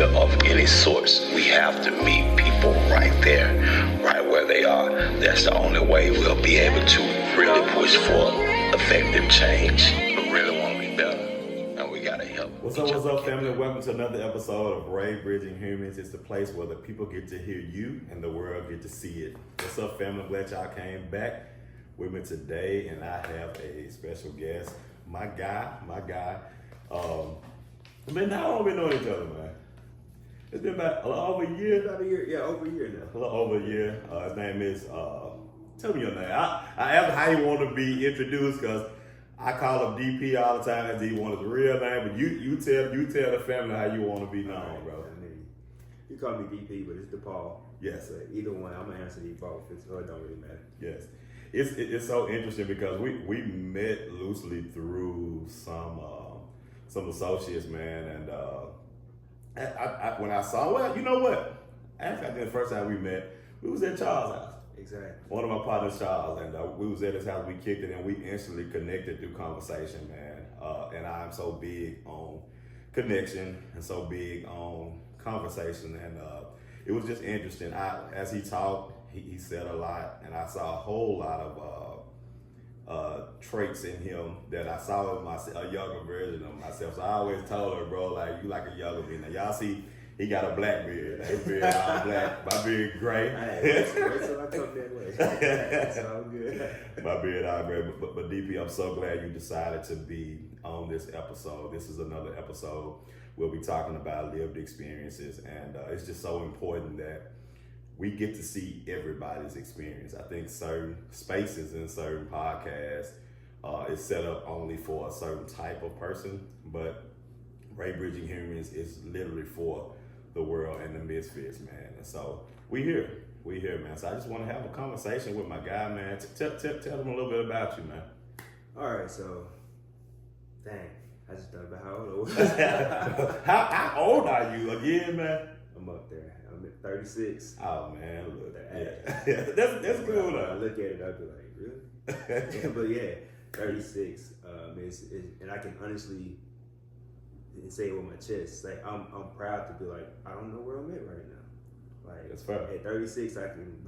failure of any sorts. We have to meet people right there, right where they are. That's the only way we'll be able to really push for effective change. We really want to be better, and we got to help. What's up, family? Welcome to another episode of Ray Bridging Humans. It's the place where the people get to hear you and the world get to see it. What's up, family? Glad y'all came back with me today, and I have a special guest, my guy. Man, how long we known each other, man? It's been about a little over a year. About a year, yeah, over a year now. A little over a year. His name is, tell me your name. I asked how you want to be introduced because I call him DP all the time as he wants his real name, but you tell the family how you want to be known, bro. I mean, you call me DP, but it's DePaul. Yes. So either one, I'm gonna answer both. So it don't really matter. Yes. It's so interesting because we met loosely through some associates, man, and I when I saw, well, you know what? Actually, I think the first time we met, we was at Charles' house. Exactly. One of my partners, Charles, and we was at his house. We kicked it, and we instantly connected through conversation, man. And I'm so big on connection and so big on conversation, and it was just interesting. As he talked, he said a lot, and I saw a whole lot of traits in him that I saw in myself, a younger version of myself. So I always told her, bro, like, you like a younger me. Now y'all see, he got a black beard. His beard all black. My beard gray. Hey, wait till I come that way. It's all good. My beard all gray. But DP, I'm so glad you decided to be on this episode. This is another episode where we're talking about lived experiences, and it's just so important that we get to see everybody's experience. I think certain spaces and certain podcasts is set up only for a certain type of person, but Ray Bridging Humans is literally for the world and the misfits, man. And so we here, man. So I just want to have a conversation with my guy, man. Tell them a little bit about you, man. All right, so, dang, I just thought about how old I was. How old are you again, man? I'm up there. I'm at 36. Oh man, look, Yeah. that's cool I though. look at it, I'll be like, really? But yeah, 36. And I can honestly say it with my chest. Like I'm proud to be like, I don't know where I'm at right now. Like That's fair. At 36, I can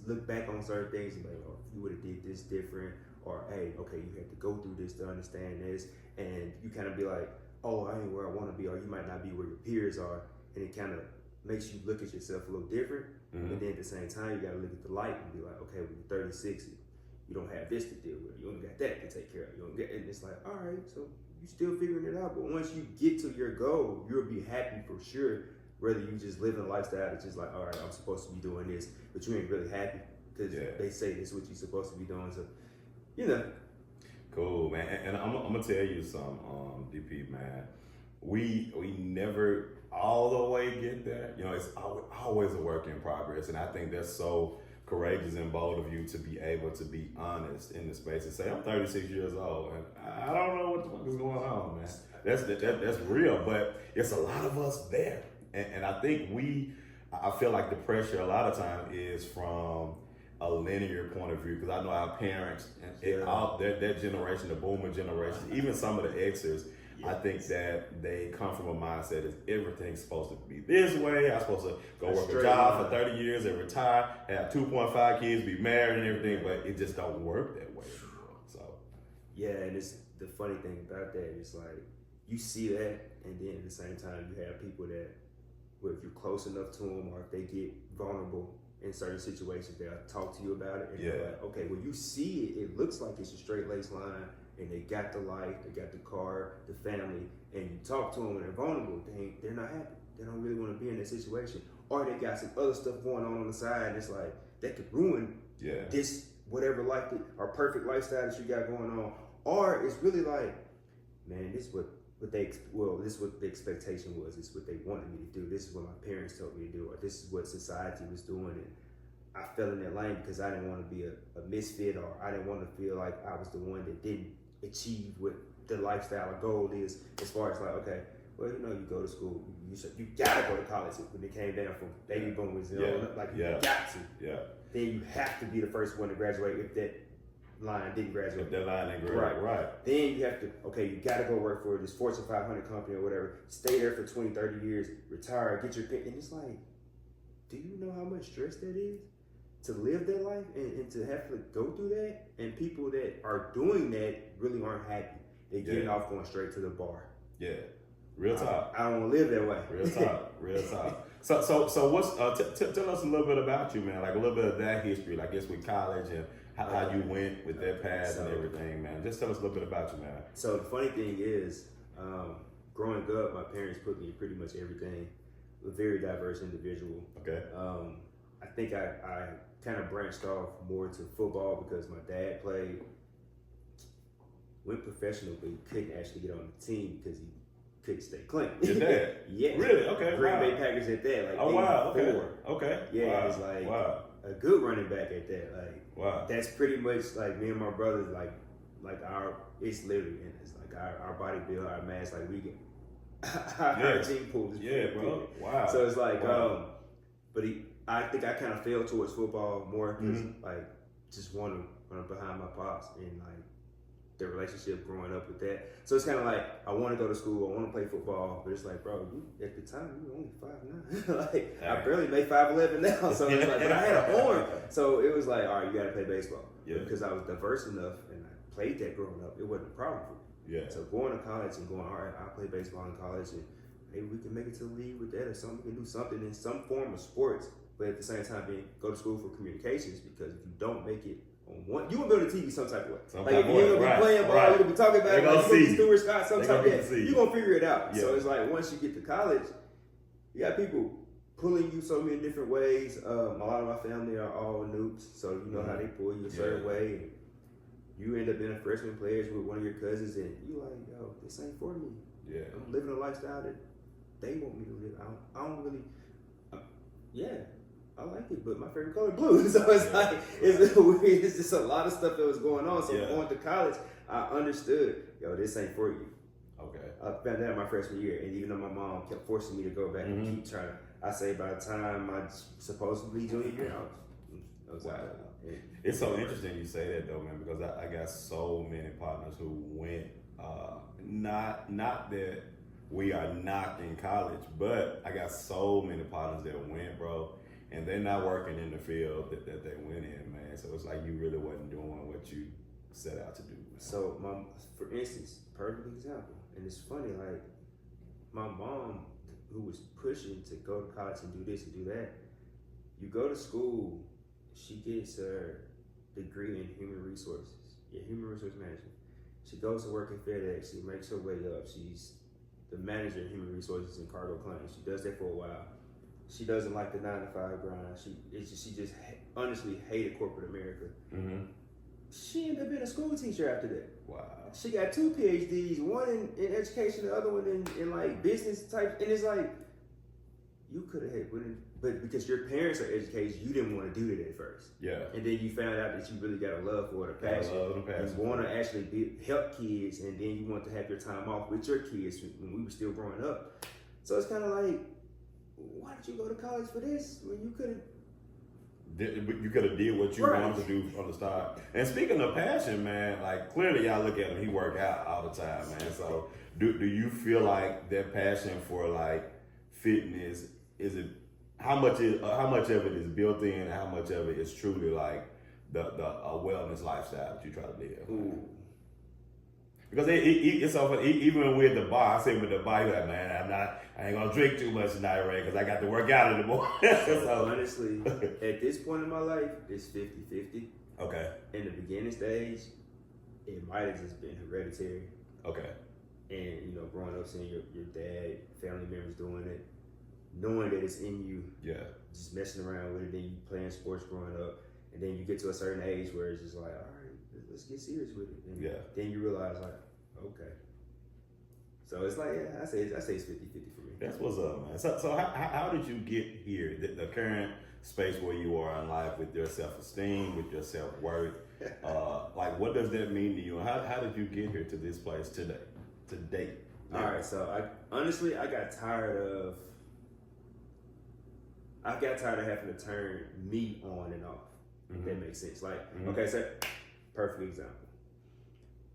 look back on certain things and be like, oh, if you would have did this different, or hey, okay, you had to go through this to understand this, and you kind of be like, oh, I ain't where I want to be, or you might not be where your peers are, and it kind of makes you look at yourself a little different. Mm-hmm. And then at the same time, you got to look at the light and be like, okay, when you're 36, you don't have this to deal with. You don't got that to take care of. You don't get, and it's like, all right, so you still figuring it out. But once you get to your goal, you'll be happy for sure. Whether you just live in a lifestyle that's just like, all right, I'm supposed to be doing this, but you ain't really happy because they say this is what you're supposed to be doing. So, you know. Cool, man. And I'm gonna tell you something, DP, man. We never all the way get there. You know, it's always a work in progress, and I think that's so courageous and bold of you to be able to be honest in the space and say, I'm 36 years old, and I don't know what the fuck is going on, man. That's real, but it's a lot of us there, and I think I feel like the pressure a lot of time is from a linear point of view, because I know our parents and all that generation, the boomer generation, even some of the Xers, I think that they come from a mindset that everything's supposed to be this way. I'm supposed to go work a job for 30 years and retire, have 2.5 kids, be married and everything, but it just don't work that way anymore. So yeah, and it's the funny thing about that is like you see that, and then at the same time you have people that, well, if you're close enough to them or if they get vulnerable in certain situations, they'll talk to you about it, and you're like, okay, when you see it, it looks like it's a straight lace line. And they got the life, they got the car, the family, and you talk to them and they're vulnerable, they're not happy. They don't really want to be in that situation. Or they got some other stuff going on the side, and it's like, that could ruin this, whatever life, or perfect lifestyle that you got going on. Or it's really like, man, this is what the expectation was. This is what they wanted me to do. This is what my parents told me to do. Or this is what society was doing. And I fell in that lane because I didn't want to be a misfit, or I didn't want to feel like I was the one that didn't achieve what the lifestyle or goal is, as far as like, okay, well, you know, you go to school, you gotta go to college when it came down from baby boomers, you know, like you got to. Yeah. Then you have to be the first one to graduate if that line didn't graduate. If that line didn't graduate, right. Then you have to, you got to go work for this Fortune 500 company or whatever. Stay there for 20, 30 years, retire, get your pension. And it's like, do you know how much stress that is? To live that life and to have to go through that? And people that are doing that really aren't happy. They're getting off going straight to the bar. Yeah. Real talk. I don't want to live that way. Real talk. Real talk. So what's tell us a little bit about you, man. Like a little bit of that history, like I guess with college and how you went with that path and everything, man. Just tell us a little bit about you, man. So the funny thing is, growing up, my parents put me in pretty much everything. A very diverse individual. Okay. I think I kind of branched off more to football because my dad went professional, but he couldn't actually get on the team because he couldn't stay clean. Your dad? Yeah. Really? Okay. Green Bay Packers at that, like 84. Okay. Yeah, wow. it's like a good running back at that. Like wow. That's pretty much like me and my brothers, like our it's literally and it's like our body build, our mass, like we get our gene pool is bro. Wow. So it's like but I think I kind of fell towards football more because like just wanted to run behind my pops and like the relationship growing up with that. So it's kind of like I want to go to school, I want to play football, but it's like, bro, at the time you were only 5'9". Like I barely made 5'11" now. So it's like, but I had a horn. So it was like, all right, you got to play baseball. Yeah. Because I was diverse enough and I played that growing up, it wasn't a problem for me. Yeah. So going to college and going, all right, I'll play baseball in college and maybe we can make it to the league with that or something. We can do something in some form of sports, but at the same time, go to school for communications because if you don't make it on one, you won't be on the TV some type of way. Like if you're gonna be playing ball, you're gonna be talking about it, like you're gonna be Stuart Scott, some type of way. You're gonna figure it out. Yeah. So it's like once you get to college, you got people pulling you so many different ways. A lot of my family are all noobs, so you know how they pull you a certain way. And you end up being a freshman players with one of your cousins, and you like, yo, this ain't for me. Yeah, I'm living a lifestyle that they want me to live. I don't really. I like it, but my favorite color blue. So it's like it's just a lot of stuff that was going on. So going to college, I understood, yo, this ain't for you. Okay. I found that my freshman year, and even though my mom kept forcing me to go back and keep trying, I say by the time I supposedly junior year, I was out. It's so interesting you say that though, man, because I got so many partners who went. Not that we are knocking college, but I got so many partners that went, bro. And they're not working in the field that they went in, man. So it's like you really wasn't doing what you set out to do, man. So, for instance, perfect example, and it's funny, like, my mom, who was pushing to go to college and do this and do that, you go to school, she gets her degree in human resources, human resource management. She goes to work in FedEx, she makes her way up, she's the manager of human resources and cargo claims. She does that for a while. She doesn't like the 9-to-5 grind. She just honestly hated corporate America. Mm-hmm. She ended up being a school teacher after that. Wow. She got 2 PhDs, one in education, the other one in like business type. And it's like, you could have had, but because your parents are educated, you didn't want to do that at first. Yeah. And then you found out that you really got a love for it, a passion. You want to actually help kids, and then you want to have your time off with your kids when we were still growing up. So it's kind of like, why did you go to college for this when you could have? You could have did what you wanted to do from the start. And speaking of passion, man, like clearly y'all look at him, he work out all the time, man. So do you feel like that passion for like fitness, is it how much of it is built in and how much of it is truly like the wellness lifestyle that you try to live? Ooh. Because it's so funny, even with the bar, I say with the bar, you're like, man, I ain't gonna drink too much tonight, Ray, because I got to work out in the morning. So honestly, at this point in my life, it's 50-50. Okay. In the beginning stage, it might have just been hereditary. Okay. And growing up seeing your dad, family members doing it, knowing that it's in you. Yeah. Just messing around with it, then you playing sports growing up, and then you get to a certain age where it's just like, all right, let's get serious with it. And then you realize, like, okay. So it's like, I say it's 50-50 for me. That's what's up, man. So how did you get here? The current space where you are in life with your self-esteem, with your self-worth. Like, what does that mean to you? And how did you get here to this place to date? All right, so I got tired of having to turn me on and off. If that makes sense. Like, okay, so Perfect example.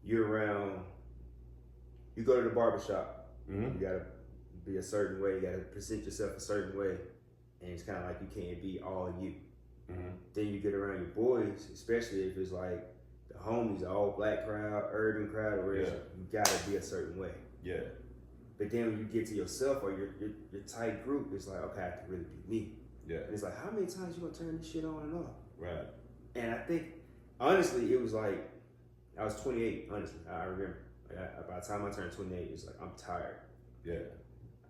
You're around. You go to the barbershop. Mm-hmm. You gotta be a certain way. You gotta present yourself a certain way, and it's kind of like you can't be all you. Mm-hmm. Then you get around your boys, especially if it's like the homies, the all black crowd, urban crowd, or whatever. You gotta be a certain way. Yeah. But then when you get to yourself or your tight group, it's like, okay, I can really be me. Yeah. And it's like, how many times you gonna turn this shit on and off? Right. And I think, honestly, it was like, I was 28, honestly. I remember. By the time I turned 28, it's like, I'm tired. Yeah.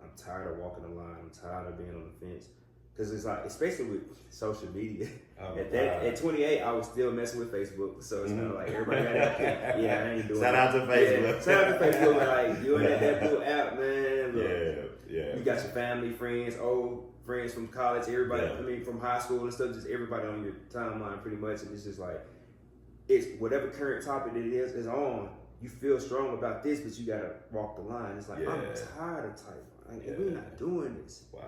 I'm tired of walking the line. I'm tired of being on the fence. Because it's like, especially with social media. At 28, I was still messing with Facebook. So it's kind of like, everybody got that. Yeah, I ain't doing Shout out to Facebook. Yeah, shout out to Facebook. Like, you in that blue app, man. Look, yeah. You got your family, friends, old friends from college, everybody, Yeah. I mean, from high school and stuff, just everybody on your timeline pretty much. And it's just like, it's whatever current topic it is on. You feel strong about this, but you gotta walk the line. It's like, I'm tired of type. We're not doing this. Wow.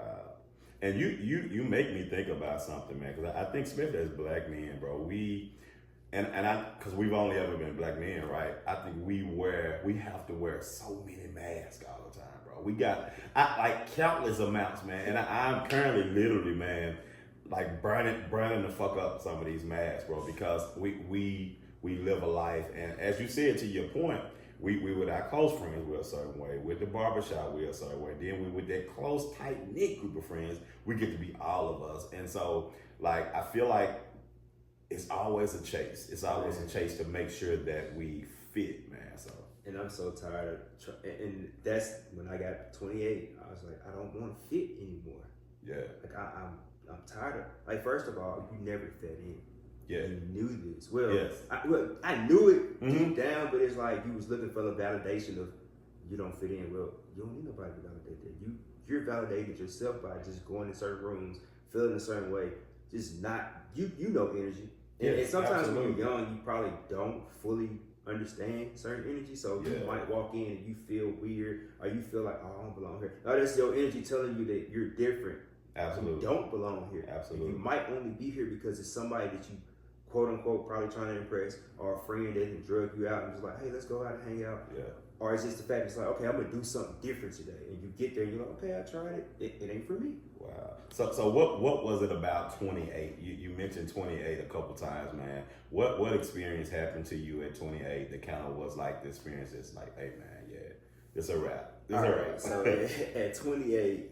And you make me think about something, man, because I think Smith as black men, bro, because we've only ever been black men, right? I think we have to wear so many masks all the time, bro. We got like countless amounts, man. And I'm currently literally, man, like burning the fuck up some of these masks, bro, because we live a life, and as you said, to your point, we with our close friends, we're a certain way. With the barbershop, we're a certain way. Then we with that close, tight-knit group of friends, we get to be all of us. And so, like, I feel like it's always a chase. It's always a chase to make sure that we fit, man. So. And I'm so tired of, and that's when I got 28. I was like, I don't want to fit anymore. Yeah. Like I'm tired of. Like, first of all, you never fit in. Yeah. You knew this. Well, yes. I knew it deep down, but it's like you was looking for the validation of you don't fit in. Well, you don't need nobody to validate that. You're validated yourself by just going in certain rooms, feeling a certain way, just not you know energy. And sometimes when you're young, you probably don't fully understand certain energy. So you might walk in and you feel weird, or you feel like, oh, I don't belong here. No, that's your energy telling you that you're different. Absolutely. You don't belong here. Absolutely. You might only be here because it's somebody that you, quote unquote, probably trying to impress, or a friend that can drug you out and just like, hey, let's go out and hang out. Yeah. Or it's just the fact it's like, okay, I'm gonna do something different today, and you get there and you're like, okay, I tried it. It ain't for me. Wow. So what was it about 28? You mentioned 28 a couple times, man. What experience happened to you at 28 that kind of was like the experience that's like, hey man, yeah, it's a wrap. It's a wrap. So at 28,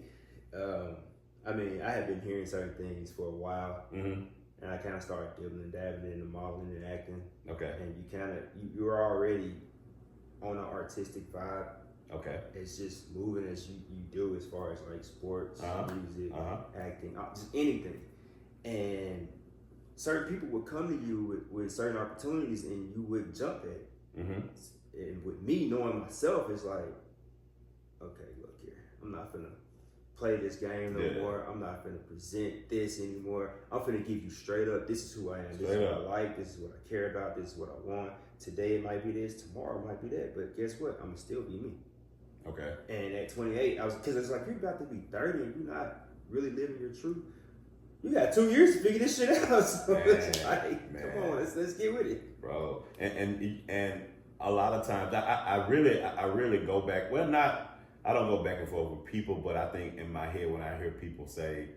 I mean, I had been hearing certain things for a while. Mm-hmm. And I kind of started dibbling and dabbling into modeling and acting. Okay. And you were already on an artistic vibe. Okay. It's just moving as you do as far as like sports, music, acting, just anything. And certain people would come to you with certain opportunities and you would jump at it. Mm-hmm. And with me knowing myself, it's like, okay, look here, I'm not finna play this game no more. I'm not finna present this anymore. I'm finna give you straight up, this is who I am. This is what I like. This is what I care about. This is what I want. Today it might be this. Tomorrow it might be that. But guess what? I'm gonna still be me. Okay. And at 28, because it's like, you're about to be 30 and you're not really living your truth. You got 2 years to figure this shit out. So it's like, come on, let's get with it, bro. And a lot of times, I really go back. Well, I don't go back and forth with people, but I think in my head when I hear people say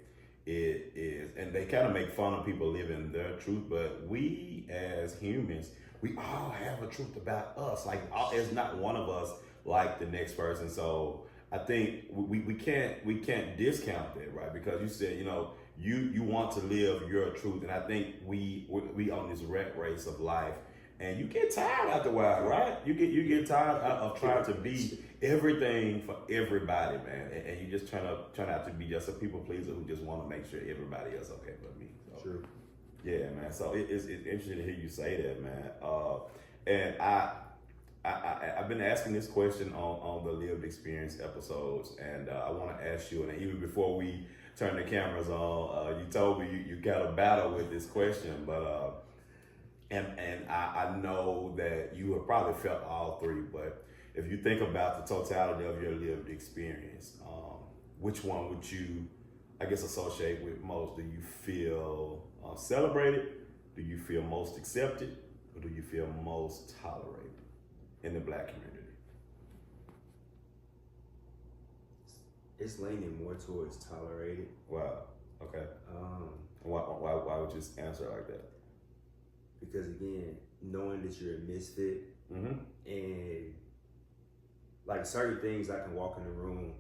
it is, and they kind of make fun of people living their truth, but we as humans, we all have a truth about us. Like, there's not one of us like the next person. So I think we can't discount that, right? Because you said, you want to live your truth, and I think we on this rat race of life, and you get tired after a while, right? You get tired of trying to be everything for everybody, man, and you just try not to be just a people pleaser who just want to make sure everybody else okay but me. So, true. Yeah, man. So it's interesting to hear you say that, man. And I've been asking this question on the lived experience episodes, and I want to ask you, and even before we turn the cameras on, you told me you got a battle with this question, but and I know that you have probably felt all three, but if you think about the totality of your lived experience, which one would you, I guess, associate with most? Do you feel celebrated? Do you feel most accepted? Or do you feel most tolerated in the black community? It's leaning more towards tolerated. Wow. Okay. Why would you answer it like that? Because again, knowing that you're a misfit, and like certain things, I can walk in the room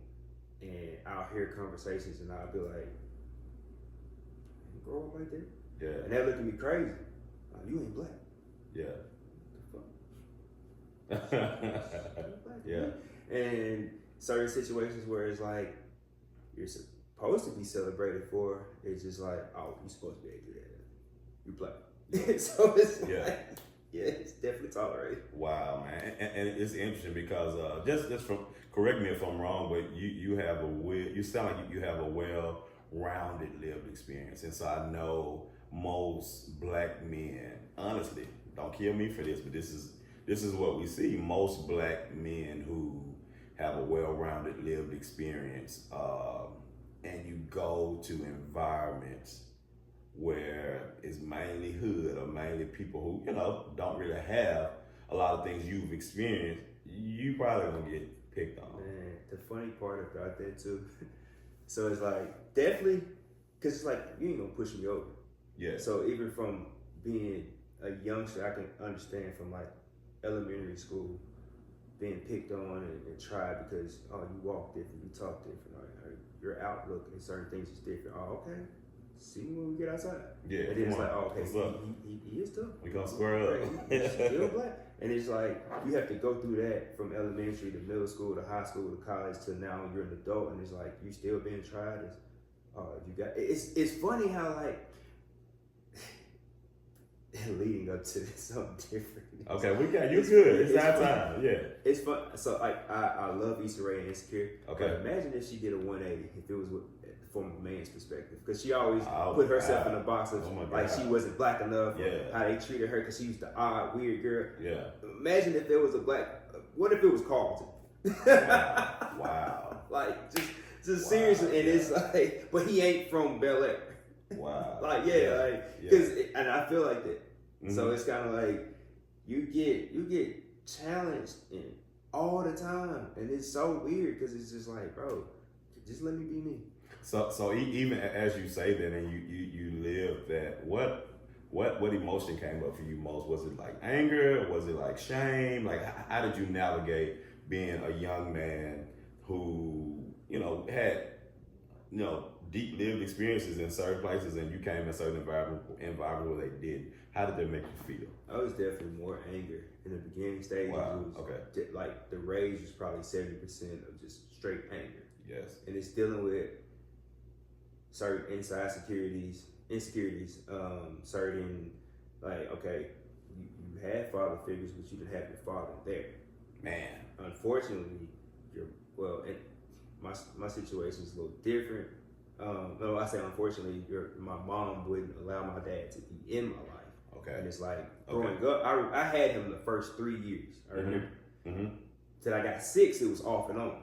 and I'll hear conversations and I'll be like, "You grow up like that?" Yeah. And they look at me crazy. Like, you ain't black. Yeah. What the fuck? Yeah. And certain situations where it's like you're supposed to be celebrated for, it's just like, oh, you're supposed to be able to do that. You're black. So it's like, yeah, it's definitely tolerated. Wow, man, and it's interesting because just from, correct me if I'm wrong, but you have you sound like you have a well-rounded lived experience, and so I know most black men, honestly, don't kill me for this, but this is what we see. Most black men who have a well-rounded lived experience, and you go to environments where it's mainly hood or mainly people who, don't really have a lot of things you've experienced, you probably gonna get picked on. Man, the funny part about that too, so it's like, definitely, because it's like, you ain't gonna push me over. Yeah. So even from being a youngster, I can understand from like elementary school, being picked on and tried because, oh, you walk different, you talk different, or your outlook and certain things is different. Oh, okay. See me when we get outside. Yeah. And then it's like, oh, okay, What's up? he is too. We gonna square up. He's still black. And it's like, you have to go through that from elementary to middle school to high school to college to now you're an adult, and it's like, you still being tried as, it's funny how like, leading up to this, something different. Okay, we got you good. It's our time. Yeah. It's fun. So I love Issa Rae and Insecure. Okay. But imagine if she did a 180, if it was from a man's perspective, because she always put herself in a box of like she wasn't black enough. Yeah. How they treated her because she was the odd, weird girl. Yeah. Imagine if there was a black. What if it was Carlton? Wow. Like just seriously, and it's like, but he ain't from Bel Air. Wow. Like because and I feel like that. So it's kind of like you get challenged all the time, and it's so weird because it's just like, bro, just let me be me. So even as you say that, and you live that, what emotion came up for you most? Was it like anger? Was it like shame? Like how did you navigate being a young man who had deep lived experiences in certain places, and you came in a certain environment where they did? How did that make you feel? I was definitely more anger in the beginning stages. Wow. It was Okay. like the rage was probably 70% of just straight anger. Yes. And it's dealing with certain insecurities, certain like, okay, you had father figures, but you didn't have your father there. Man. Unfortunately, my situation is a little different. No, I say unfortunately, my mom wouldn't allow my dad to be in my life. Okay. And it's like growing up, I had him the first 3 years. I remember. Till I got 6, it was off and on.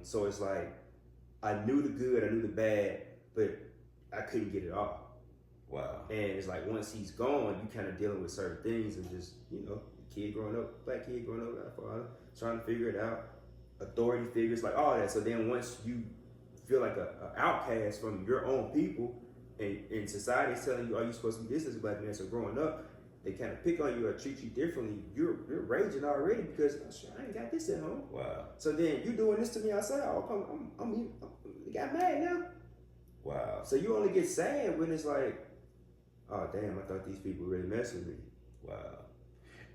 So it's like I knew the good, I knew the bad, but I couldn't get it off. Wow. And it's like once he's gone, you kind of dealing with certain things and just kid growing up, black kid growing up without a father, trying to figure it out, authority figures, like all that. So then once you feel like an outcast from your own people, and society is telling you, are you supposed to be this as a black man? So growing up, they kind of pick on you or treat you differently. You're raging already because I ain't got this at home. Wow. So then you doing this to me outside. Oh, I'm got mad now. Wow. So you only get sad when it's like, oh damn, I thought these people really messed with me. Wow.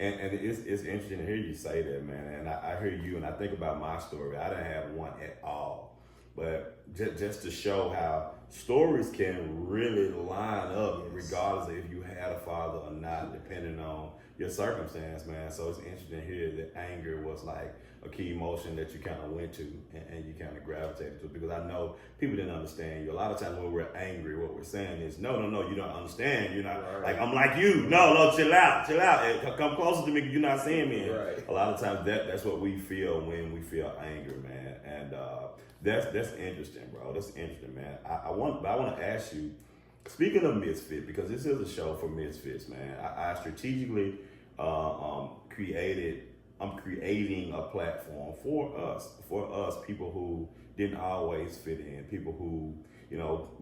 And it's interesting to hear you say that, man. And I hear you, and I think about my story. I didn't have one at all. But just to show how stories can really line up, regardless of if you had a father or not, depending on your circumstance, man. So it's interesting to hear that anger was like a key emotion that you kind of went to and you kind of gravitated to, because I know people didn't understand you. A lot of times when we're angry, what we're saying is, no, you don't understand. You're not like, I'm like you. No, chill out. Come closer to me because you're not seeing me. Right. A lot of times that's what we feel when we feel anger, man. And that's interesting, bro. That's interesting, man. I want to ask you, speaking of misfit, because this is a show for misfits, man. I strategically created. I'm creating a platform for us people who didn't always fit in, people who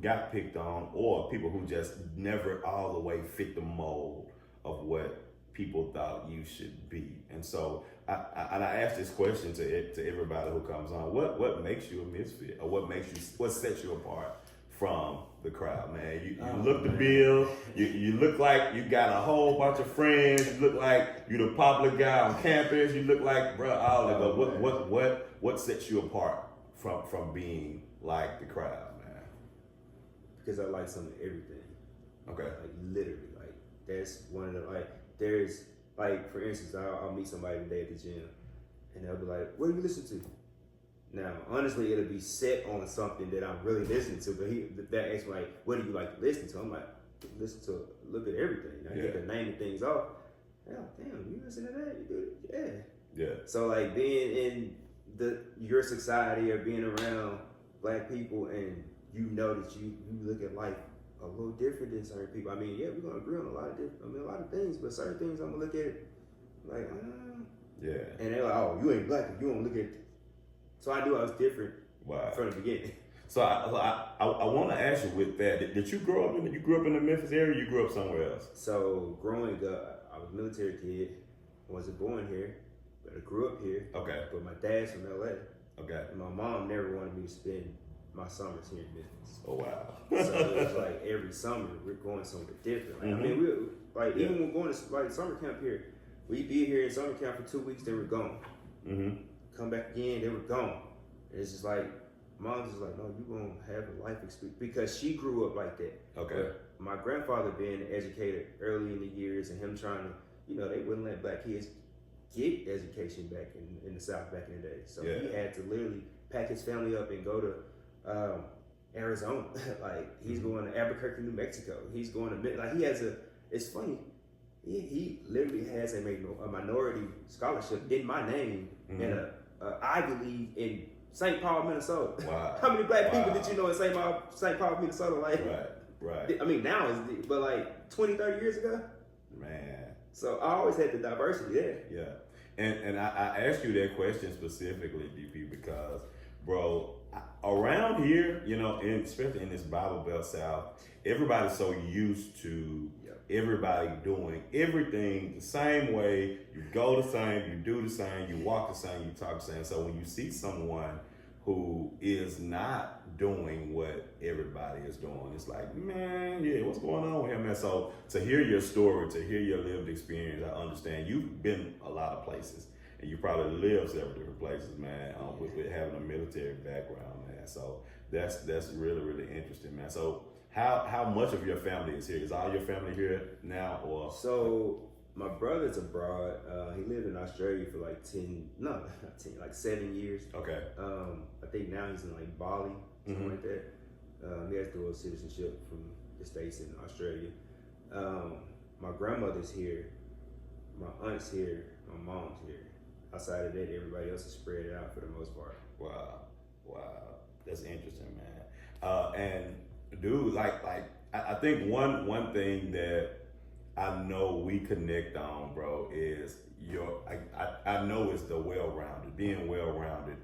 got picked on, or people who just never all the way fit the mold of what people thought you should be. And so I ask this question to everybody who comes on: what makes you a misfit, or what sets you apart from the crowd, man? You look the bill. You look like you got a whole bunch of friends. You look like you're the popular guy on campus. You look like, bro, all of it. What sets you apart from being like the crowd, man? Because I like some of everything. Okay. Like literally, like that's one of the there's for instance, I'll meet somebody today at the gym, and they'll be like, "What do you listen to?" Now, honestly, it'll be set on something that I'm really listening to, but that asks me like, "What do you like to listen to?" I'm like, "Listen to a little bit of everything." I get to naming things off. Hell, damn, you listen to that? You do it? Yeah. So like being in your society or being around black people, and you know that you look at life a little different than certain people. I mean, yeah, we're gonna agree on a lot of things, but certain things I'm gonna look at it like, yeah. And they're like, "Oh, you ain't black, you don't look at it." So I knew I was different from the beginning. So I want to ask you with that. Did you grow up in the Memphis area? Or you grew up somewhere else? So growing up, I was a military kid. I wasn't born here, but I grew up here. Okay. But my dad's from LA. Okay. And my mom never wanted me to spend my summers here in Memphis. Oh wow. So it was like every summer we're going somewhere different. Like, I mean, even when we're going to summer camp here, we'd be here in summer camp for 2 weeks, then we're gone. Mm-hmm. Come back again, they were gone. And it's just like, mom's just like, "No, you're going to have a life experience," because she grew up like that. Okay. But my grandfather being educated early in the years, and him trying to, they wouldn't let black kids get education back in the South back in the day. So he had to literally pack his family up and go to Arizona. Like, he's going to Albuquerque, New Mexico. He's going to, it's funny, he literally has a minority scholarship in my name in a Ivy League in St. Paul, Minnesota. Wow. How many black people did you know in St. Paul, Minnesota? Like, right. I mean, now but like 20, 30 years ago? Man. So I always had the diversity there. Yeah. And I asked you that question specifically, DP, because, bro, around here, especially in this Bible Belt South, everybody's so used to everybody doing everything the same way. You go the same, you do the same, you walk the same, you talk the same. So when you see someone who is not doing what everybody is doing, it's like, man, what's going on with him, man? So to hear your story, to hear your lived experience, I understand you've been a lot of places, and you probably lived several different places, man, with having a military background, man. So that's really, really interesting, man. So how much of your family is here? Is all your family here now, or? So my brother's abroad. He lived in Australia for like 7 years. Okay. I think now he's in like Bali, something like that. He has dual citizenship from the States and Australia. My grandmother's here, my aunt's here, my mom's here. Outside of that, everybody else is spread out for the most part. Wow, that's interesting, man. And dude, I think one thing that I know we connect on, bro, is I know it's the being well-rounded.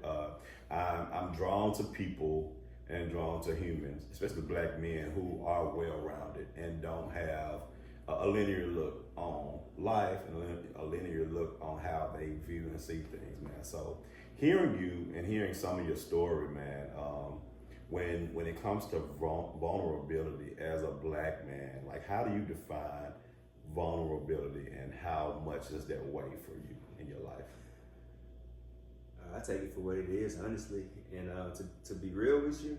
I'm drawn to people and drawn to humans, especially black men who are well-rounded and don't have a linear look on life and a linear look on how they view and see things, man. So hearing you and hearing some of your story, man, when it comes to vulnerability as a black man, like, how do you define vulnerability, and how much is that weigh for you in your life? I take it for what it is, honestly. And to be real with you,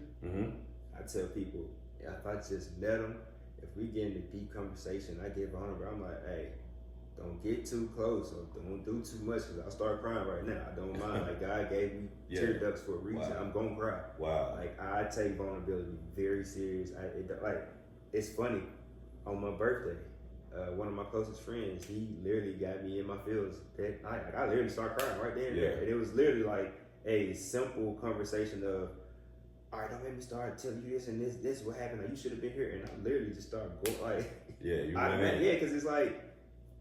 I tell people, if I just met them, if we get into deep conversation, I get vulnerable. I'm like, "Hey, don't get too close, or don't do too much, because I'll start crying right now. I don't mind. Like, God gave me tear ducts for a reason. Wow. I'm gonna cry." Wow. Like, I take vulnerability very serious. It's funny. On my birthday, one of my closest friends, he literally got me in my feels that night. Like, I literally started crying right there and there. And it was literally like a simple conversation of, "All right, don't make me start telling you this and this. This is what happened. Like, you should have been here." And I literally just started going like, because it's like,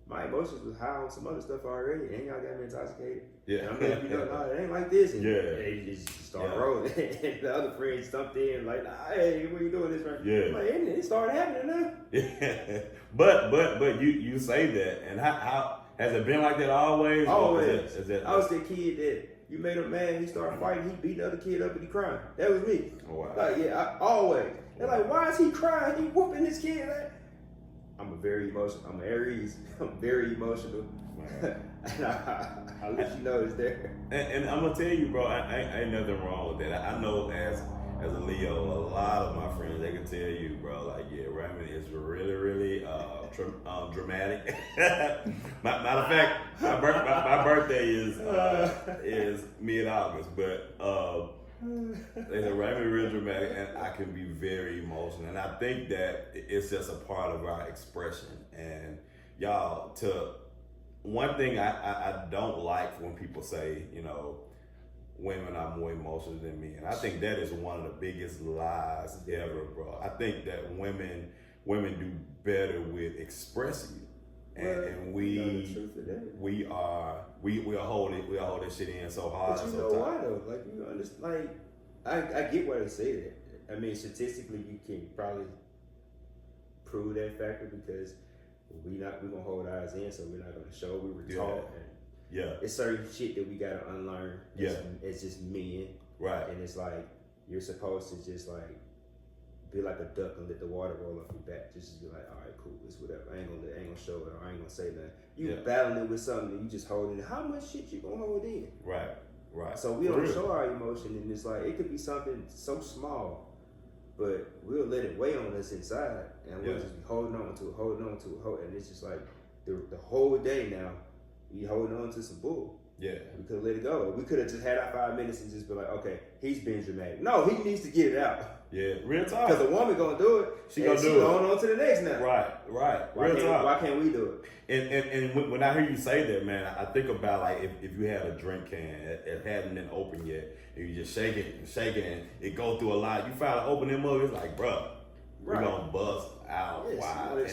my emotions was high on some other stuff already, and y'all got me intoxicated. Yeah. And I'm like, no, it ain't like this. And Yeah. they just started rolling. And the other friends stumped in like, hey, what you doing this right? Yeah. I'm like, and it started happening now. Yeah. But you say that, and how has it been like that always? Always. Is that I was the kid that you made him mad, he started fighting, he beat the other kid up and he crying. That was me. Oh, wow. Like, yeah, always. They're like, why is he crying? He whooping this kid. Like, I'm very emotional. I'm Aries. I'm very emotional. And I'll let you know it's there. And I'm gonna tell you, bro, I ain't nothing wrong with that. I know as a Leo, a lot of my friends, they can tell you, bro, like, yeah, Raymond is really dramatic. Matter of fact, my birthday is mid-August, but they say Raymond real dramatic, and I can be very emotional. And I think that it's just a part of our expression. And y'all, one thing I don't like when people say, you know, women are more emotional than men. I think that is one of the biggest lies ever, bro. I think that women do better with expressing it. And we are holding this shit in so hard. But you so know tight. why though? Like you understand, like I get why they say that. I mean, statistically, you can probably prove that factor because we're gonna hold ours in, so we're not gonna show we were taught. Yeah. It's certain shit that we gotta unlearn. It's just men. Right. And it's like you're supposed to just like be like a duck and let the water roll off your back. Just be like, all right, cool, it's whatever. I ain't gonna show it, or I ain't gonna say nothing. You battling it with something and you just holding it. How much shit you gonna hold in? Right. So we don't show our emotion, and it's like it could be something so small, but we'll let it weigh on us inside, and we'll just be holding on to it, and it's just like the whole day now, we holding on to some bull. Yeah. We could have let it go. We could have just had our 5 minutes and just be like, okay, he's being dramatic. No, he needs to get it out. Yeah, real talk. Because the woman gonna do it. She going on to the next now. Right. Why can't we do it? And when I hear you say that, man, I think about like if you had a drink can, it hadn't been opened yet, and you just shake it, and it go through a lot. You finally open them up, it's like, bruh, we're gonna bust out wide.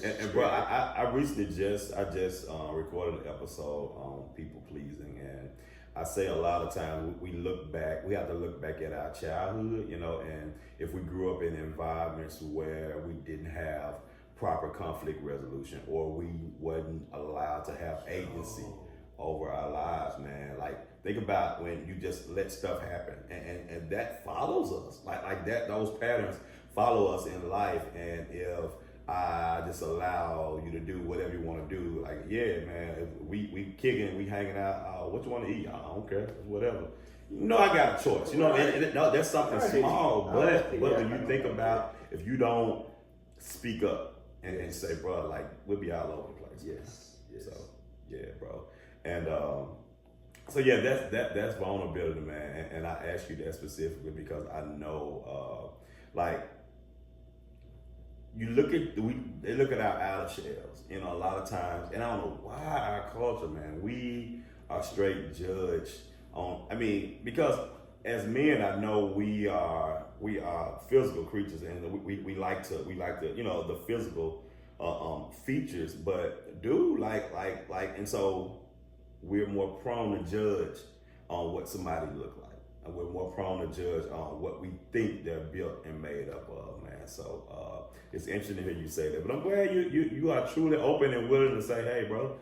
And bro, I recently just recorded an episode on people pleasing, and I say a lot of times we have to look back at our childhood, you know, and if we grew up in environments where we didn't have proper conflict resolution, or we wasn't allowed to have agency over our lives, man. Like, think about when you just let stuff happen, and that follows us, like that. Those patterns follow us in life, and if I just allow you to do whatever you want to do, like, yeah, man, if we kicking, we hanging out. What you want to eat? I don't care, whatever. You know, I got a choice. You know, no, that's something small, but when you think about if you don't speak up and say, bro, like, we'll be all over the place. Yes. So, yeah, bro, and so yeah, that's vulnerability, man. And I ask you that specifically because I know, like, they look at our outer shells, you know, a lot of times, and I don't know why our culture, man, we are straight judged on. I mean, because as men, I know we are physical creatures, and we like to, you know, the physical features, but dude, like, and so we're more prone to judge on what somebody look like, and we're more prone to judge on what we think they're built and made up of, man. So it's interesting to hear you say that, but I'm glad you are truly open and willing to say, hey, bro,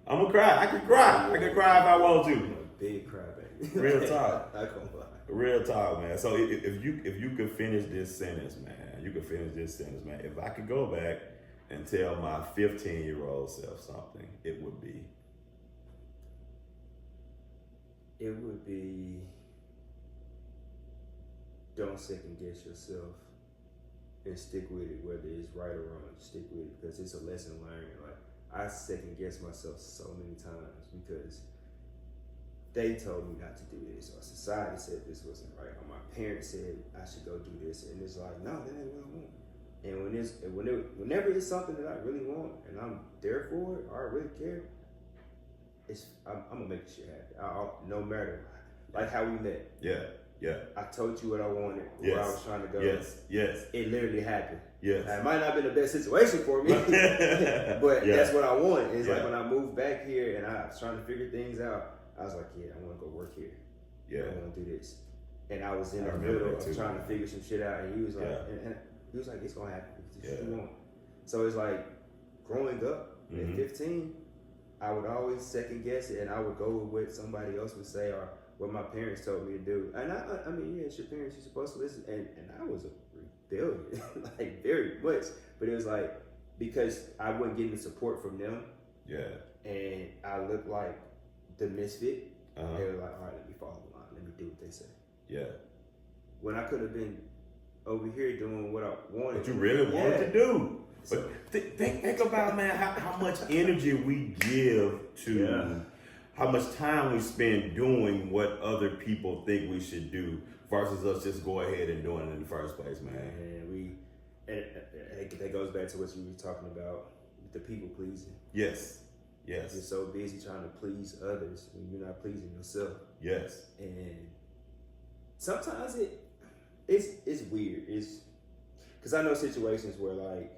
I'm gonna cry. I can cry if I want to. I'm a big cry, baby. Real talk. Not gonna lie. Real talk, man. So if you could finish this sentence, man, if I could go back and tell my 15-year-old self something, it would be. Don't second guess yourself and stick with it, whether it's right or wrong. Stick with it because it's a lesson learned. Like, I second guess myself so many times because they told me not to do this, or society said this wasn't right, or my parents said I should go do this, and it's like, no, that ain't what I want. And whenever it's something that I really want and I'm there for it, or I really care, I'm gonna make the shit happen. No matter, like how we met. Yeah. Yeah. I told you what I wanted, where I was trying to go. Yes. It literally happened. Yes. It might not have been the best situation for me, but that's what I want. It's like when I moved back here and I was trying to figure things out, I was like, I want to go work here. I want to do this. And I was in the middle of trying to figure some shit out, and he was like, and he was like, it's gonna happen. It's what you want. So it's like growing up at 15, I would always second guess it, and I would go with what somebody else would say or what my parents told me to do. And I mean, it's your parents, you're supposed to listen. And I was a rebellion, like very much. But it was like, because I wasn't getting the support from them. Yeah. And I looked like the misfit. They were like, all right, let me follow the line. Let me do what they say. Yeah. When I could have been over here doing what I wanted. What you really wanted to do. But think about, man, how much energy we give to, how much time we spend doing what other people think we should do versus us just go ahead and doing it in the first place, man. And that goes back to what you were talking about, the people pleasing. Yes. You're so busy trying to please others when you're not pleasing yourself. Yes. And sometimes it's weird. It's because I know situations where like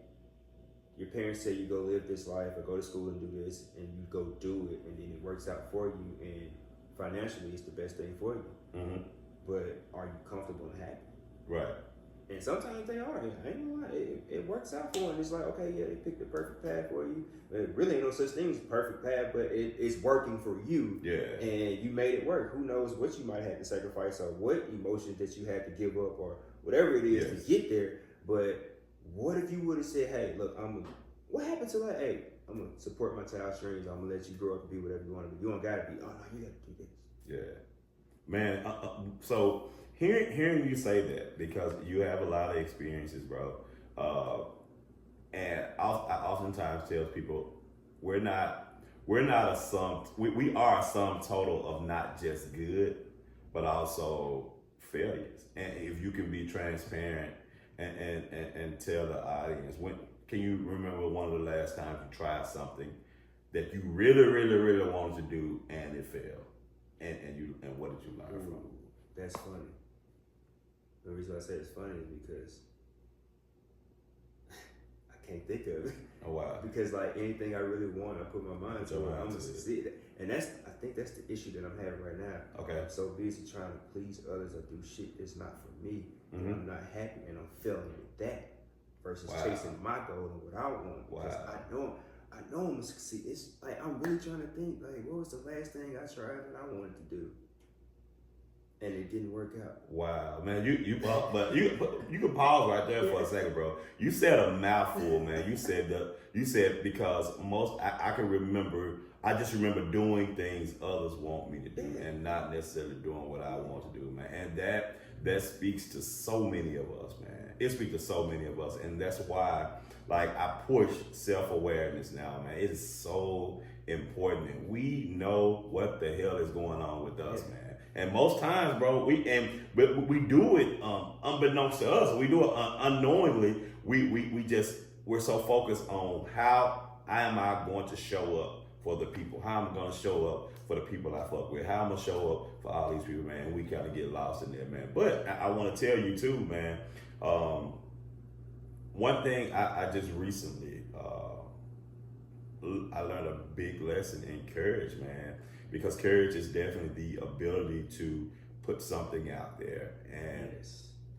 your parents say you go live this life or go to school and do this, and you go do it, and then it works out for you, and financially it's the best thing for you. But are you comfortable and happy? Right. And sometimes they are. I ain't gonna lie, it works out for them. It's like, okay, they picked the perfect path for you. It really ain't no such thing as perfect path, but it's working for you. Yeah. And you made it work. Who knows what you might have to sacrifice or what emotions that you had to give up or whatever it is to get there. But what if you would have said, hey, look, what happened to that? Hey, I'm gonna support my child's dreams. I'm gonna let you grow up and be whatever you want to be. You don't gotta be, oh no, you gotta do this. Yeah. Man, so hearing you say that, because you have a lot of experiences, bro, and I oftentimes tell people we are a sum total of not just good, but also failures. And if you can be transparent and tell the audience, can you remember one of the last times you tried something that you really wanted to do and it failed? And what did you learn from it? That's funny. The reason I say it's funny is because I can't think of it. Oh wow! Because like anything I really want, I put my mind to it. I'm gonna succeed. And I think that's the issue that I'm having right now. Okay. I'm so busy trying to please others or do shit that's not for me, and I'm not happy, and I'm failing at that. Versus chasing my goal and what I want. Because I know I'm gonna succeed. It's like I'm really trying to think like, what was the last thing I tried that I wanted to do? And it didn't work out. Wow, man, you can pause right there for a second, bro. You said a mouthful, man. You said because I can remember. I just remember doing things others want me to do, and not necessarily doing what I want to do, man. And that speaks to so many of us, man. It speaks to so many of us, and that's why, like, I push self-awareness now, man. It is so important, and we know what the hell is going on with us, man. And most times, bro, we do it unbeknownst to us. We do it unknowingly. We're so focused on how am I going to show up for the people? How am I going to show up for the people I fuck with? How am I going to show up for all these people, man? We kind of get lost in there, man. But I want to tell you too, man. One thing I just recently I learned a big lesson in courage, man. Because courage is definitely the ability to put something out there and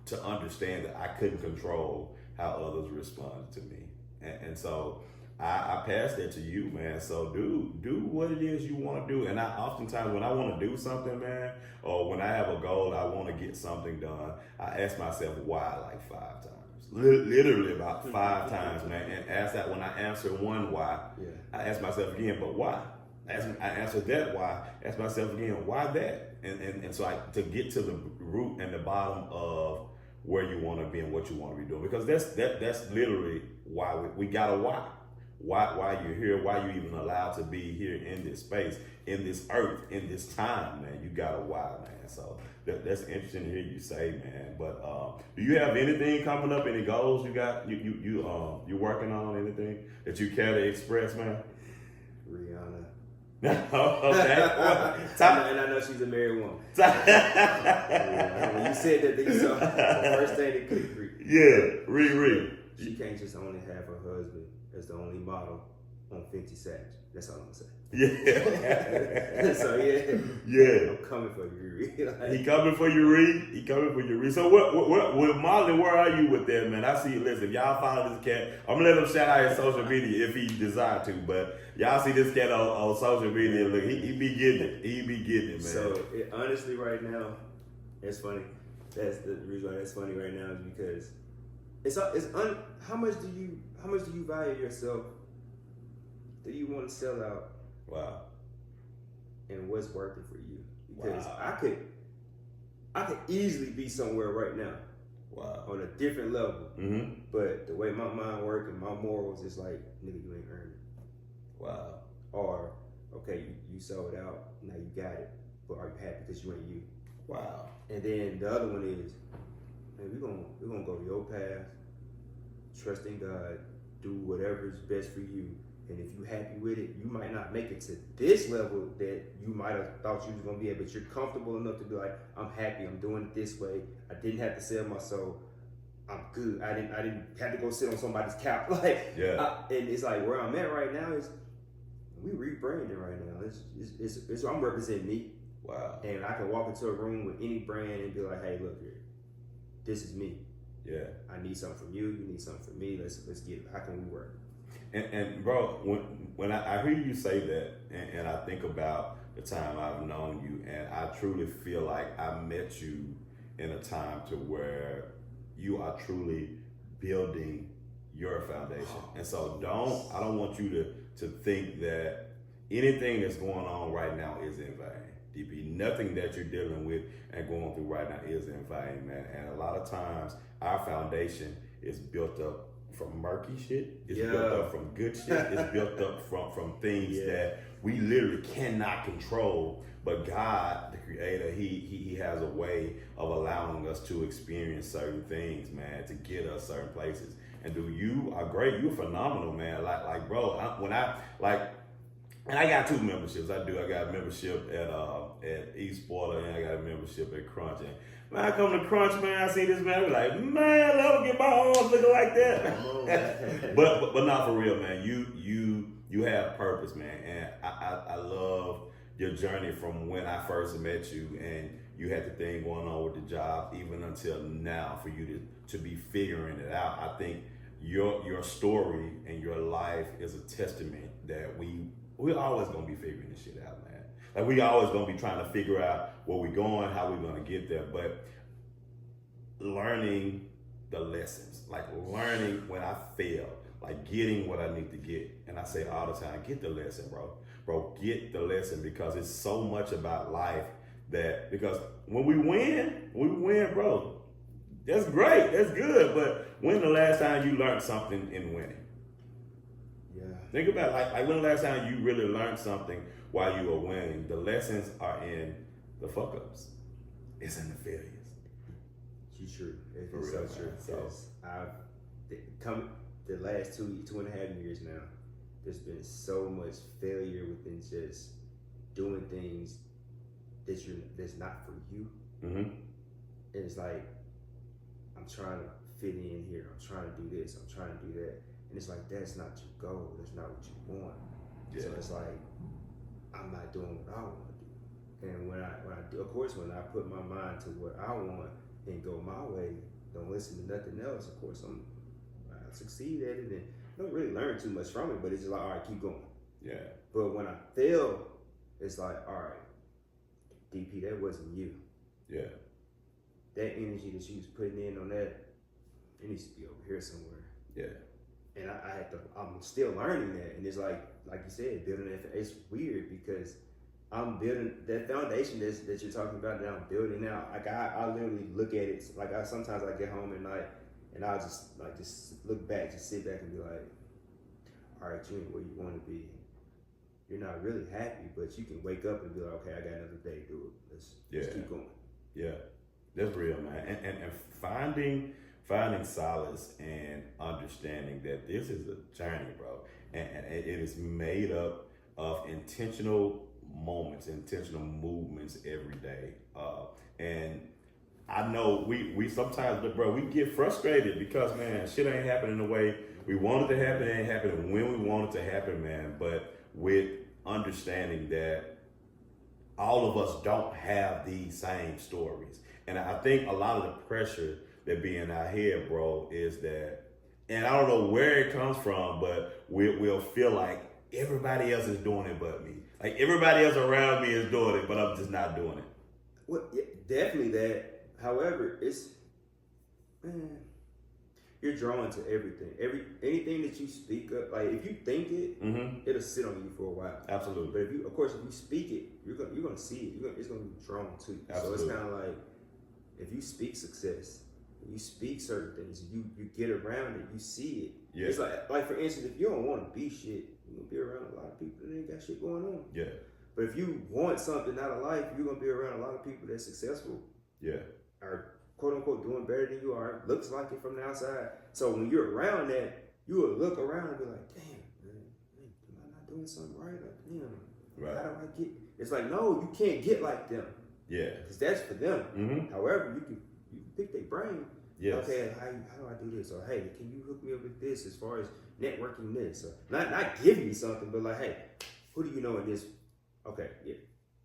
to understand that I couldn't control how others responded to me. And so I pass that to you, man. So do what it is you want to do. And I oftentimes when I want to do something, man, or when I have a goal, I want to get something done, I ask myself why like 5 times. Literally about 5 times, man. And ask that when I answer one why, I ask myself again, but why? I answer that why, ask myself again, why that? And so to get to the root and the bottom of where you want to be and what you want to be doing. Because that's literally why we got a why. Why you're here, why you even allowed to be here in this space, in this earth, in this time, man. You got a why, man. So that's interesting to hear you say, man. But do you have anything coming up, any goals you got, you working on, anything that you care to express, man? Rihanna. Okay. And I know she's a married woman. said that thing, so the first thing that clicked, Yeah, Riri. She can't just only have her husband as the only model on 50 Savage. That's all I'm gonna say. Yeah. So yeah. Yeah. I'm coming for you, Riri. Like, He coming for you, Reed. He coming for you, Reed. So what with Molly, where are you with that, man? I see, listen, if y'all follow this cat, I'm gonna let him shout out his social media if he desire to, but y'all see this cat on social media, look, he be getting it. He be getting it, man. So honestly right now, it's funny. That's the reason why that's funny right now is because how much do you value yourself? Do you want to sell out? Wow. And what's working for you? Because Wow. I could easily be somewhere right now. Wow. On a different level. Mm-hmm. But the way my mind works and my morals is like, nigga, you ain't earned it. Wow. Or, okay, you sold out, now you got it. But are you happy because you ain't you? Wow. And then the other one is, man, we're gonna go your path, trust in God, do whatever is best for you. And if you're happy with it, you might not make it to this level that you might have thought you was gonna be at, but you're comfortable enough to be like, I'm happy, I'm doing it this way. I didn't have to sell my soul. I'm good. I didn't have to go sit on somebody's couch. Like, yeah. And it's like where I'm at right now is we rebranding right now. It's I'm representing me. Wow. And I can walk into a room with any brand and be like, hey, look here, this is me. Yeah. I need something from you. You need something from me. Let's get it. How can we work? And bro, when I hear you say that, and I think about the time I've known you, and I truly feel like I met you in a time to where you are truly building your foundation. And so I don't want you to think that anything that's going on right now is in vain. DP, nothing that you're dealing with and going through right now is in vain, man. And a lot of times our foundation is built up from murky shit. It's built up from good shit. It's built up from things that we literally cannot control. But God, the Creator, He has a way of allowing us to experience certain things, man, to get us certain places. And you are great. You're phenomenal, man. Like, bro, and I got 2 memberships. I got a membership at East Porter, and I got a membership at Crunch. And man, I come to Crunch, man, I see this man, I'm like, man, let me get my arms looking like that. but not for real, man. You have purpose, man, and I love your journey from when I first met you, and you had the thing going on with the job, even until now, for you to be figuring it out. I think your story and your life is a testament that we're always gonna be figuring this shit out, man. Like, we always gonna be trying to figure out where we're going, how we're gonna get there, but learning the lessons, like learning when I fail, like getting what I need to get. And I say all the time, get the lesson, bro. Bro, get the lesson, because it's so much about life because when we win, bro. That's great, that's good, but when the last time you learned something in winning? Think about like when the last time you really learned something while you were winning? The lessons are in the fuck ups. It's in the failures. It's true. It's For so real, true. man. So I've come the last 2.5 years now. There's been so much failure within just doing things that's not for you. Mm-hmm. And it's like, I'm trying to fit in here. I'm trying to do this. I'm trying to do that. And it's like, that's not your goal. That's not what you want. Yeah. So it's like, I'm not doing what I want to do. And when I do, of course, when I put my mind to what I want and go my way, don't listen to nothing else, of course, I succeed at it and don't really learn too much from it, but it's just like, all right, keep going. Yeah. But when I fail, it's like, all right, DP, that wasn't you. Yeah. That energy that you was putting in on that, it needs to be over here somewhere. Yeah. And I'm still learning that. And it's like you said, building that, it's weird because I'm building that foundation that you're talking about that I'm building now. Like I literally look at it, like sometimes I get home at night and I'll just look back, just sit back and be like, all right, you ain't where you want to be. You're not really happy, but you can wake up and be like, okay, I got another day to do it. Let's keep going. Yeah. That's real, man. And finding solace and understanding that this is a journey, bro. And it is made up of intentional moments, intentional movements every day. And I know we sometimes, bro, we get frustrated because, man, shit ain't happening the way we want it to happen. It ain't happening when we want it to happen, man. But with understanding that all of us don't have these same stories. And I think a lot of the pressure that be in our head, bro, is that, and I don't know where it comes from, but we'll feel like everybody else is doing it but me. Like everybody else around me is doing it, but I'm just not doing it. Well, yeah, definitely that. However, man, you're drawn to everything. Anything that you speak up, like if you think it, it'll sit on you for a while. Absolutely. But if you speak it, you're gonna see it. It's gonna be drawn to you. Absolutely. So it's kind of like if you speak success, you speak certain things, you get around it, you see it. Yeah. It's like for instance, if you don't want to be shit, you're gonna be around a lot of people that ain't got shit going on. Yeah. But if you want something out of life, you're gonna be around a lot of people that's successful. Yeah. Are quote unquote doing better than you are. Looks like it from the outside. So when you're around that, you will look around and be like, damn, man, am I not doing something right? Like, damn, Right. how do I get? It's like, no, you can't get like them. Yeah. Because that's for them. Mm-hmm. However, you can pick their brain. Yes. Okay, how do I do this? Or hey, can you hook me up with this as far as networking this? Or not give me something, but like, hey, who do you know in this? Okay, yeah,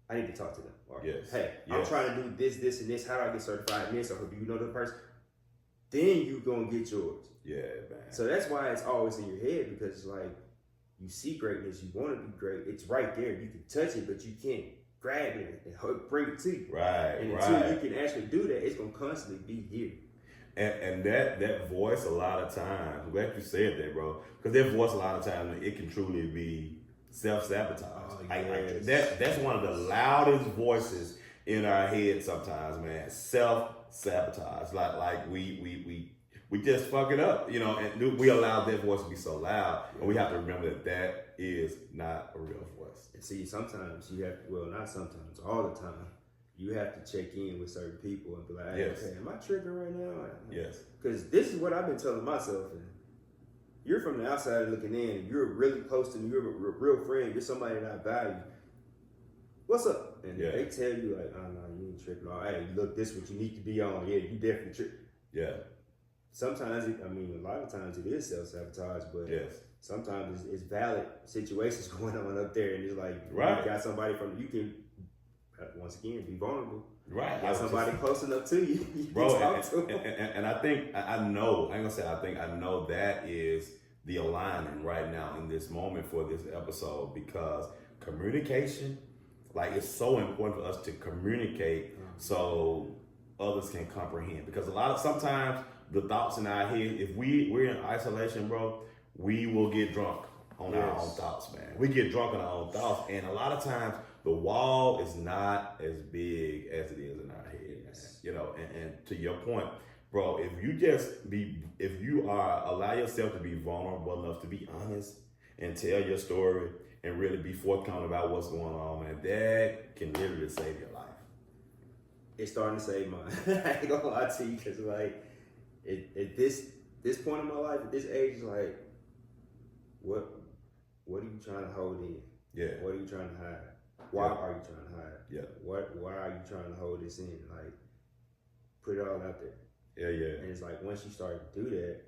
I need to talk to them. Or Yes. hey, I'm Yes. trying to do this, and this. How do I get certified in this? Or do you know the person? Then you gonna get yours. Yeah, man. So that's why it's always in your head, because it's like you see greatness, you want to be great. It's right there. You can touch it, but you can't grab it and bring it to you. Right. And right. until you can actually do that, it's gonna constantly be here. And that voice a lot of times, I'm glad you said that, bro, because that voice a lot of times, it can truly be self-sabotage. Oh, Like that's one of the loudest voices in our head sometimes, man. Self-sabotage. Like we just fuck it up, you know, and we allow that voice to be so loud. And we have to remember that is not a real voice. And see, sometimes you have, well, not sometimes, all the time, you have to check in with certain people and be like, hey, Yes. okay, am I tripping right now? Yes. Because this is what I've been telling myself. And you're from the outside looking in, and you're really close to me, you're a real friend, you're somebody that I value. What's up? And Yeah. they tell you, like, oh, no, you ain't tripping. Oh, hey, look, this is what you need to be on. Yeah, you definitely tripping. Yeah. Sometimes, a lot of times it is self-sabotage, but Yes. sometimes it's valid situations going on up there, and it's like, Right. you got somebody you can, once again, be vulnerable. Right. Got somebody close enough to you, you Bro, can talk to them. and I think I know. I ain't gonna say I think I know that is the alignment right now in this moment for this episode, because communication, like, it's so important for us to communicate so others can comprehend. Because sometimes the thoughts in our head, if we're in isolation, bro, we will get drunk on our own thoughts, man. We get drunk on our own thoughts, and a lot of times the wall is not as big as it is in our head, man. You know, and to your point, bro, if you allow yourself to be vulnerable enough to be honest and tell your story and really be forthcoming about what's going on, man, that can literally save your life. It's starting to save mine. I ain't gonna lie to you, because like at this point in my life, at this age, like what are you trying to hold in? Yeah. What are you trying to hide? Why are you trying to hide? Yeah. Why are you trying to hold this in? Like, put it all out there. Yeah. And it's like, once you start to do that,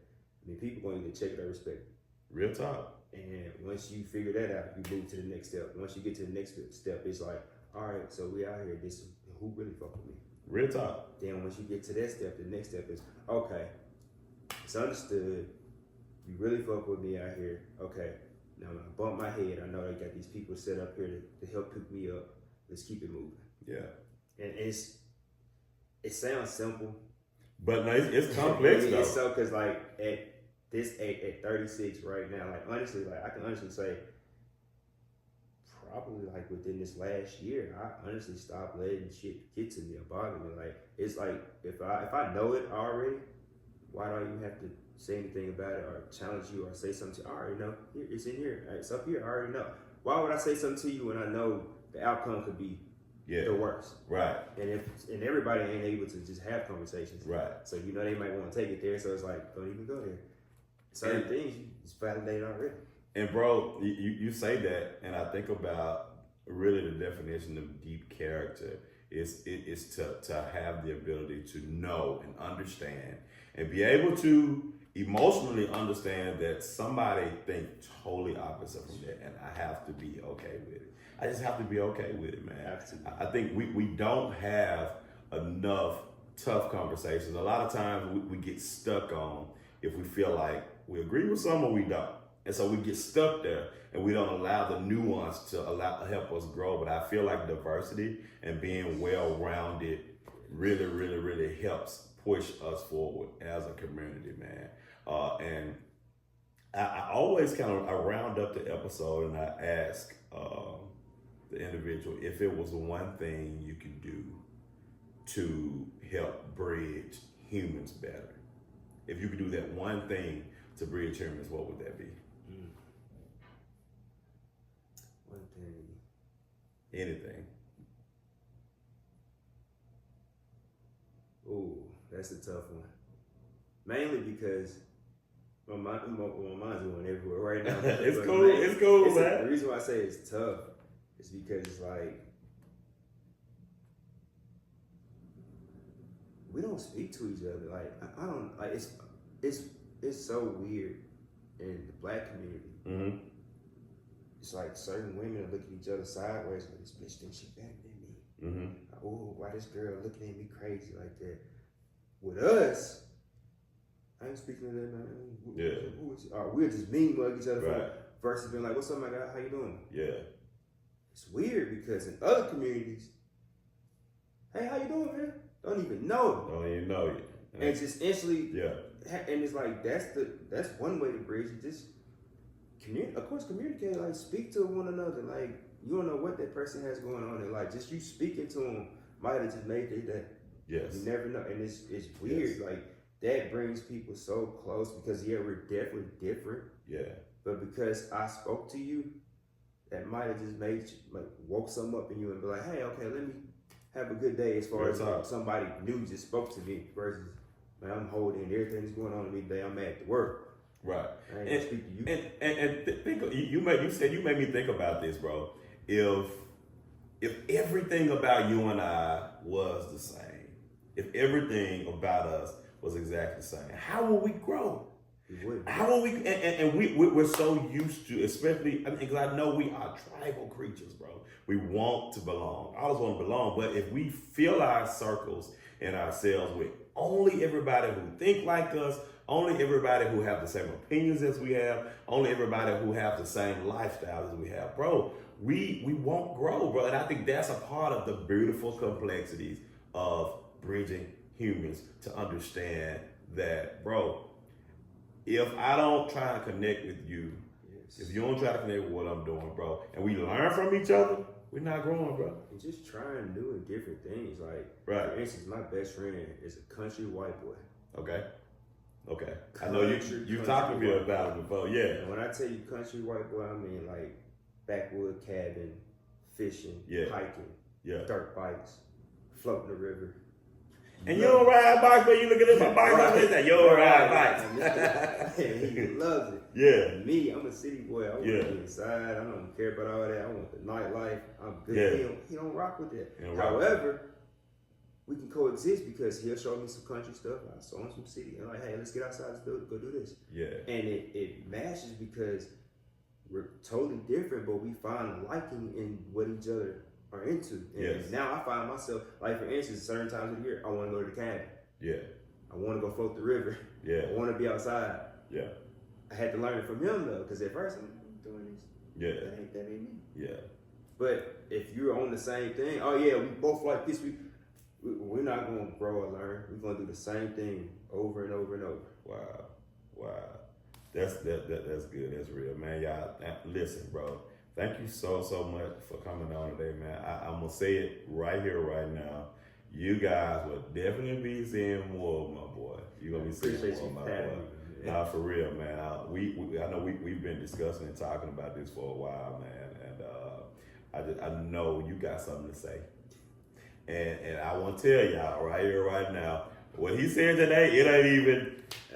I mean, people going to check it or respect it. Real talk. And once you figure that out, you move to the next step. Once you get to the next step, it's like, all right, so we out here. This who really fuck with me? Real talk. Then once you get to that step, the next step is, okay, it's understood. You really fuck with me out here. Okay, now when I bump my head, I know I got these people set up here to help pick me up. Let's keep it moving. Yeah. And it sounds simple, But no, it's complex though. It's so, because like at this age, at 36 right now, like honestly, like I can honestly say, probably like within this last year, I honestly stopped letting shit get to me or bother me. Like, it's like if I know it already, why do I even have to say anything about it or challenge you or say something to you? I already know. Here, it's in here. It's up here. I already know. Why would I say something to you when I know the outcome could be the worst? Right. And everybody ain't able to just have conversations. Right. So you know they might want to take it there. So it's like, don't even go there. Certain things you just validated already. And bro, you say that, and I think about really the definition of deep character It's to have the ability to know and understand and be able to emotionally understand that somebody thinks totally opposite from that, and I have to be okay with it. I just have to be okay with it, man. I think we don't have enough tough conversations. A lot of times we get stuck on if we feel like we agree with someone, we don't. And so we get stuck there and we don't allow the nuance to help us grow. But I feel like diversity and being well-rounded really helps push us forward as a community, man. And I always kind of I round up the episode and I ask the individual if it was one thing you could do to help bridge humans better. If you could do that one thing to bridge humans, what would that be? One thing. Anything. Ooh, that's a tough one. Mainly because my mind's going everywhere right now. It's cool, man. The reason why I say it's tough is because it's like we don't speak to each other. Like I don't like it's so weird in the black community. Mm-hmm. It's like certain women are looking at each other sideways like this bitch thinks she better than me. Mm-hmm. Oh, why this girl looking at me crazy like that? With us, I ain't speaking to them. We're just mean mug each other. Right. Versus being like, "What's up, my guy? How you doing?" Yeah. It's weird because in other communities, "Hey, how you doing, man?" Don't even know. Don't even know you. And just instantly, yeah. And it's like that's one way to bridge it. Just communicate. Like speak to one another. Like you don't know what that person has going on, and like just you speaking to them might have just made their day. Yes. You never know, and it's weird. Yes. Like that brings people so close because we're definitely different. Yeah. But because I spoke to you, that might have just made you like woke something up in you and be like, hey, okay, let me have a good day. As far as like, somebody new just spoke to me versus, man, I'm holding everything that's going on in me today. I'm at work. Right. I ain't gonna speak to you. And you said you made me think about this, bro. If everything about you and I was the same, if everything about us was exactly the same, how will we grow? How will we? And we're so used to, especially because I know we are tribal creatures, bro. We want to belong. I always want to belong. But if we fill our circles and ourselves with only everybody who think like us, only everybody who have the same opinions as we have, only everybody who have the same lifestyle as we have, bro, we won't grow, bro. And I think that's a part of the beautiful complexities of bridging humans to understand that, bro, if I don't try to connect with you, if you don't try to connect with what I'm doing, bro, and we learn from each other, we're not growing, bro. And just trying new and different things. Like, right. For instance, my best friend is a country white boy. Okay. I know you talked to me about it before, yeah. And when I tell you country white boy, I mean like backwood cabin, fishing, hiking, dirt bikes, floating the river. And you don't ride bikes, but you looking at my bike and say, you don't ride bikes. He loves it. Yeah. And me, I'm a city boy. I want to be inside. I don't care about all that. I want the nightlife. I'm good. Yeah. He don't rock with that. However, we can coexist because he'll show me some country stuff. I show him some city. And like, hey, let's get outside. Let's go do this. Yeah. And it matches because we're totally different, but we find liking in what each other are into. And now I find myself, like for instance, certain times of the year, I want to go to the cabin. Yeah. I want to go float the river. Yeah. I want to be outside. Yeah. I had to learn it from him though, because at first I'm doing this. Yeah. That ain't me. Yeah. But if you're on the same thing, oh yeah, we both like this. We're not gonna grow or learn. We're gonna do the same thing over and over and over. Wow. That's good. That's real, man. Y'all, listen, bro. Thank you so much for coming on today, man. I'm gonna say it right here, right now. You guys will definitely be seeing more of my boy. You're gonna be seeing more of my boy. Nah, for real, man. I know we've been discussing and talking about this for a while, man. And I know you got something to say. And I want to tell y'all right here, right now, what he said today, it ain't even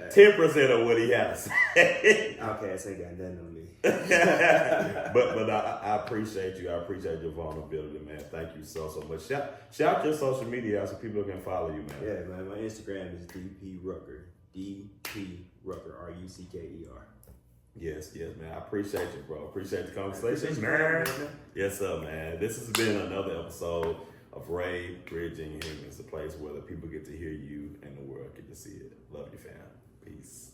10% of what he had to say. Outcast ain't got nothing on me. but I appreciate you. I appreciate your vulnerability, man. Thank you so much. Shout your social media out so people can follow you, man. Yeah, man. My Instagram is DP Rucker. DP Rucker. RUCKER. Yes, man. I appreciate you, bro. Appreciate the conversation, man. Yes, sir, man. This has been another episode of Ray, Bridging Humans, the place where the people get to hear you and the world get to see it. Love you, fam. Peace.